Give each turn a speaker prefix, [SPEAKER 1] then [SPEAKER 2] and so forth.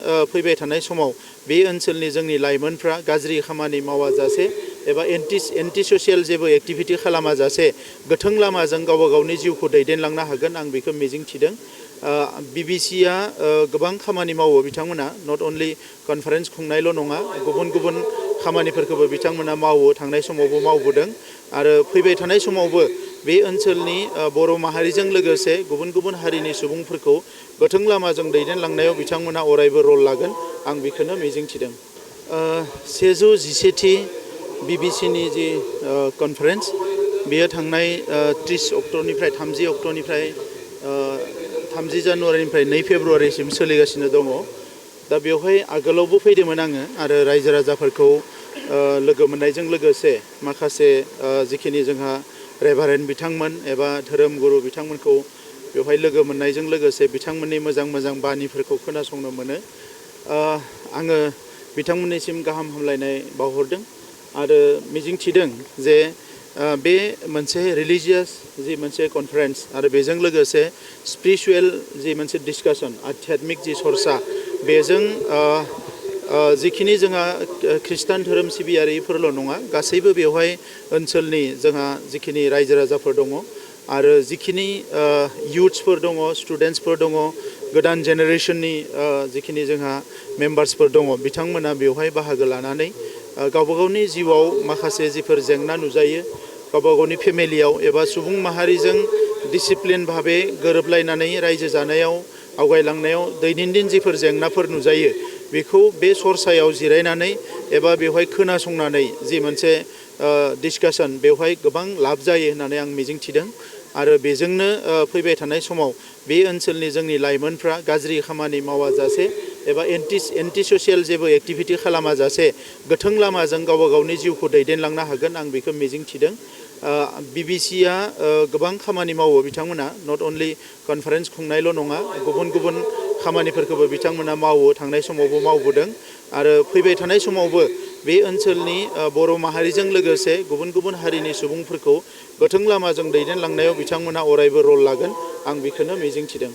[SPEAKER 1] फैबाय थानाय समाव बे ओनसोलनि जोंनि लाइमोनफ्रा गाज्रि खामानि मावाजासे एबा एन्टि ससियेल जेबो एक्टिभिटी खालामाजासे गोथों लामाजों गावबा गावनि जिउखौ दैदेनलांनो हागोन आं बेखौ मिजिंथिदों। बिबिसिआ गोबां खामानि मावो बिथांमोना नट अनलि कनफारेन्स खुंनायल' नङा गुबुन गुबुन खामानिफोरखौबो बिथांमोना मावो थांनाय समावबो मावबोदों आरो फैबाय थानाय समावबो बे ओनसोलनि बर' माहारिजों लोगोसे गुबुन गुबुन हारिनि सुबुंफोरखौ गोथों लामाजों दैदेनलांनायाव बिथांमोना अरायबो रल लागोन आं बेखौनो मिजिंथिदों। 117थि बिबिसिनि जि कनफारेन्स बेयो थांनाय 30 अक्ट'निफ्राय 30 अक्ट'निफ्राय 30 जानुवारिनिफ्राय 2 फेब्रुवारिसिम सोलिगासिनो दङ। दा बेवहाय आगोलावबो फैदोंमोन आङो आरो रायजो राजाफोरखौ लोगो मोननायजों लोगोसे माखासे जिखिनि जोंहा रेभारेन्ड बिथांमोन एबा धोरोम गुरु बिथांमोनखौ बेवहाय लोगो मोननायजों लोगोसे बिथांमोननि मोजां मोजां बानिफोरखौ खोनासंनो मोनो। आङो बिथांमोननिसिम गाहाम हामलायनाय बावहरदों आरो मिजिंथिदों जे बे मोनसे रिलिजियास जि मोनसे कनफारेन्स आरो बेजों लोगोसे स्पिरिचुवेल जि मोनसे डिसकासन आध्यात्मिक जि सरसा बेजों जिखिनि जोंहा ख्रिस्टान धोरोम सिबियारिफोरल' नङा गासैबो बेवहाय ओनसोलनि जोंहा जिखिनि रायजो राजाफोर दङ आरो जिखिनि इयुथ्सफोर दङ स्टुडेन्टसफोर दङ गोदान जेनेरेसननि जिखिनि जोंहा मेम्बार्सफोर दङ बिथांमोना बेवहाय बाहागो लानानै गावबा गावनि जिउआव माखासे जिफोर जेंना नुजायो गावबा गावनि फेमिलियाव एबा सुबुं माहारिजों डिसिप्लिन भाबै गोरोबलायनानै रायजो जानायाव आवगायलांनायाव दैनन्दिन जिफोर जेंनाफोर नुजायो बेखौ बे सरसायाव जिरायनानै एबा बेवहाय खोनासंनानै जि मोनसे डिसकासन बेवहाय गोबां लाब जायो होननानै आं मिजिंथिदों आरो बेजोंनो फैबाय थानाय समाव बे ओनसोलनि जोंनि लाइमोनफ्रा गाज्रि खामानि मावाजासे एबा एन्टि ससियेल जेबो एक्टिभिटी खालामाजासे गोथों लामाजों गावबा गावनि जिउखौ दैदेनलांनो हागोन आं बेखौ मिजिंथिदों। बिबिसिआ गोबां खामानि मावो बिथांमोना नट अनलि कनफारेन्स खुंनायल' नङा गुबुन गुबुन खामानिफोरखौबो बिथांमोना मावो थांनाय समावबो मावबोदों आरो फैबाय थानाय समावबो बे ओनसोलनि बर' माहारिजों लोगोसे गुबुन गुबुन हारिनि सुबुंफोरखौ गोथों लामाजों दैदेनलांनायाव बिथांमोना अरायबो रल लागोन आं बेखौनो मिजिंथिदों।